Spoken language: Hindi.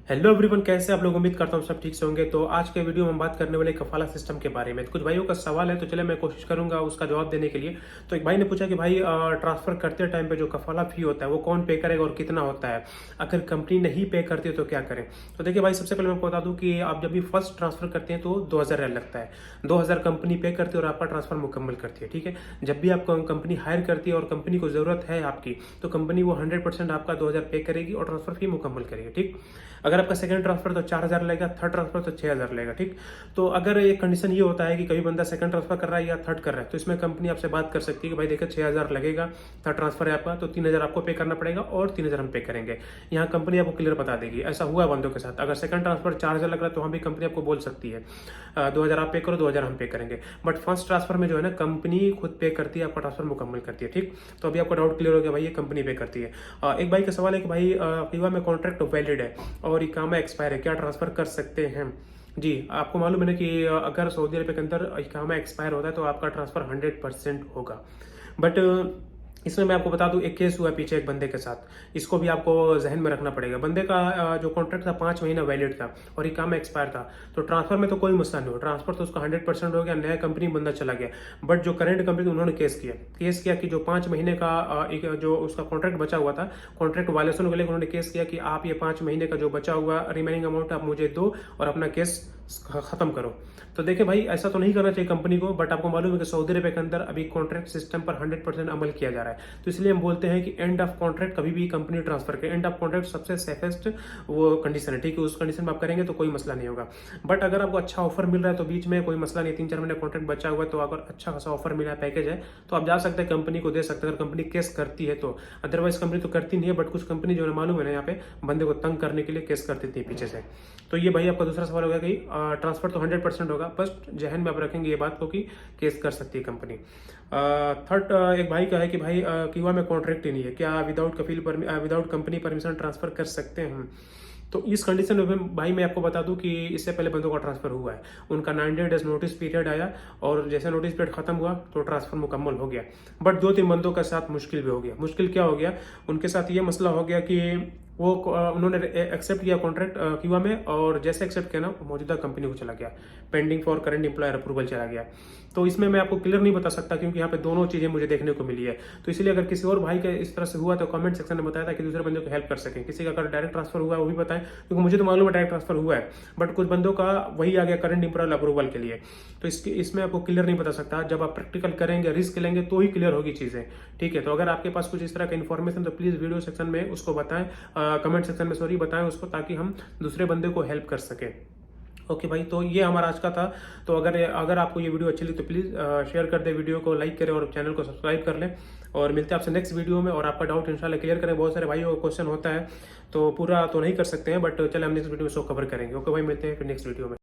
हेलो एवरीवन, कैसे आप लोग? उम्मीद करता हूँ सब ठीक से होंगे। तो आज के वीडियो में हम बात करने वाले कफाला सिस्टम के बारे में। तो कुछ भाइयों का सवाल है, तो चले मैं कोशिश करूंगा उसका जवाब देने के लिए। तो एक भाई ने पूछा कि भाई ट्रांसफर करते टाइम पे जो कफाला फी होता है वो कौन पे करेगा और कितना होता है, अगर कंपनी नहीं पे करती है तो क्या करें। तो देखिए भाई, सबसे पहले मैं आपको बता दूं कि आप जब भी फर्स्ट ट्रांसफर करते हैं तो 2000 लगता है। 2000 कंपनी पे करती है और आपका ट्रांसफर मुकम्मल करती है। ठीक है, जब भी आपको कंपनी हायर करती है और कंपनी को जरूरत है आपकी, तो कंपनी वो 100% आपका 2000 पे करेगी और ट्रांसफर फी मुकम्मल करेगी। ठीक, अगर आपका सेकंड ट्रांसफर तो 4000 लगेगा, थर्ड ट्रांसफर तो 6000 लगेगा। ठीक, तो अगर एक कंडीशन ये होता है कि कभी बंदा सेकंड ट्रांसफर कर रहा है या थर्ड कर रहा है, तो इसमें कंपनी आपसे बात कर सकती है कि भाई देखिए 6000 लगेगा, थर्ड ट्रांसफर है आपका, तो 3000 आपको पे करना पड़ेगा और 3000 हम पे करेंगे। यहाँ कंपनी आपको क्लियर बता देगी। ऐसा हुआ है बंदों के साथ। अगर सेकंड ट्रांसफर 4000 लग रहा है तो वहाँ भी कंपनी आपको बोल सकती है 2000 आप पे करो, 2000 हम पे करेंगे। बट फर्स्ट ट्रांसफर में जो है ना, कंपनी खुद पे करती है, आपका ट्रांसफर मुकम्मल करती है। ठीक, तो अभी आपका डाउट क्लियर हो गया भाई, ये कंपनी पे करती है। एक भाई का सवाल है कि भाई पीवा में कॉन्ट्रैक्ट वैलिड है और इकामा एक्सपायर है, क्या ट्रांसफर कर सकते हैं? जी, आपको मालूम है ना कि अगर सऊदी अरब के अंदर इकामा एक्सपायर होता है तो आपका ट्रांसफर 100% होगा। बट इसमें मैं आपको बता दूं, एक केस हुआ पीछे एक बंदे के साथ। इसको भी आपको जहन में रखना पड़ेगा। बंदे का जो कॉन्ट्रैक्ट था 5 महीना वैलिड था और इकामा एक्सपायर था, तो ट्रांसफर में तो कोई मसला नहीं हो, ट्रांसफर तो उसका 100% हो गया, नया कंपनी बंदा चला गया। बट जो करंट कंपनी, उन्होंने केस किया कि जो 5 महीने का जो उसका कॉन्ट्रैक्ट बचा हुआ था, कॉन्ट्रैक्ट वायलेशन के लिए उन्होंने केस किया कि आप ये 5 महीने का जो बचा हुआ रिमेनिंग अमाउंट आप मुझे दो और अपना केस खत्म करो। तो देखिए भाई, ऐसा तो नहीं करना चाहिए कंपनी को। बट आपको मालूम है कि सऊदी अरब के अंदर अभी कॉन्ट्रैक्ट सिस्टम पर 100% अमल किया जा रहा है। तो इसलिए हम बोलते हैं कि एंड ऑफ कॉन्ट्रैक्ट कभी भी कंपनी ट्रांसफर के एंड ऑफ कॉन्ट्रैक्ट सबसे सेफेस्ट वो कंडीशन है। ठीक है, उस कंडीशन में आप करेंगे तो कोई मसला नहीं होगा। बट अगर आपको अच्छा ऑफर मिल रहा है तो बीच में कोई मसला नहीं, 3-4 महीने कॉन्ट्रैक्ट बचा हुआ है, तो अगर अच्छा खासा ऑफर मिला है, पैकेज है, तो आप जा सकते हैं, कंपनी को दे सकते हैं अगर कंपनी केस करती है तो। अदरवाइज कंपनी तो करती नहीं है, बट कुछ कंपनी जो है मालूम है ना, यहाँ पे बंदे को तंग करने के लिए केस करती थी पीछे से। तो ये भाई आपका दूसरा सवाल हो गया कि ट्रांसफर तो 100% होगा, बस जहन में आप रखेंगे ये बात को कि केस कर सकती है कंपनी। थर्ड एक भाई का है कि भाई कीवा में कॉन्ट्रैक्ट ही नहीं है, क्या विदाउट कंपनी परमिशन ट्रांसफर कर सकते हैं हम? तो इस कंडीशन में भाई मैं आपको बता दूं कि इससे पहले बंदों का ट्रांसफर हुआ है। उनका 90 डेज नोटिस पीरियड आया और जैसे नोटिस पीरियड खत्म हुआ तो ट्रांसफर मुकम्मल हो गया। बट 2-3 बंदों के साथ मुश्किल भी हो गया। मुश्किल क्या हो गया? उनके साथ ये मसला हो गया कि वो उन्होंने एक्सेप्ट किया कॉन्ट्रैक्ट क्यूआ में, और जैसे एक्सेप्ट किया ना, मौजूदा कंपनी को चला गया, pending for current employer approval चला गया। तो इसमें मैं आपको क्लियर नहीं बता सकता क्योंकि यहाँ पे दोनों चीजें मुझे देखने को मिली है। तो इसलिए अगर किसी और भाई के इस तरह से हुआ तो कमेंट सेक्शन में बताया था कि दूसरे बंदों को हेल्प कर सकें। किसी का अगर डायरेक्ट ट्रांसफर हुआ है वो भी बताएं, क्योंकि मुझे तो मालूम है डायरेक्ट ट्रांसफर हुआ है, बट कुछ बंदों का वही आ गया करंट एम्प्लॉयर अप्रूवल के लिए। तो इसमें आपको क्लियर नहीं बता सकता। जब आप प्रैक्टिकल करेंगे, रिस्क लेंगे, तो ही क्लियर होगी चीजें। ठीक है, तो अगर आपके पास कुछ इस तरह का इन्फॉर्मेशन तो प्लीज वीडियो सेक्शन में उसको बताएं, कमेंट सेक्शन में सॉरी बताएं उसको, ताकि हम दूसरे बंदे को हेल्प कर सके। ओके भाई, तो ये हमारा आज का था। तो अगर आपको ये वीडियो अच्छी लगी तो प्लीज़ शेयर कर दे, वीडियो को लाइक करें और चैनल को सब्सक्राइब कर लें। और मिलते हैं आपसे नेक्स्ट वीडियो में, और आपका डाउट इंशाल्लाह क्लियर करें। बहुत सारे भाइयों का क्वेश्चन होता है तो पूरा तो नहीं कर सकते हैं, बट चले हम नेक्स्ट वीडियो में शो कवर करेंगे। ओके भाई, मिलते हैं फिर नेक्स्ट वीडियो में।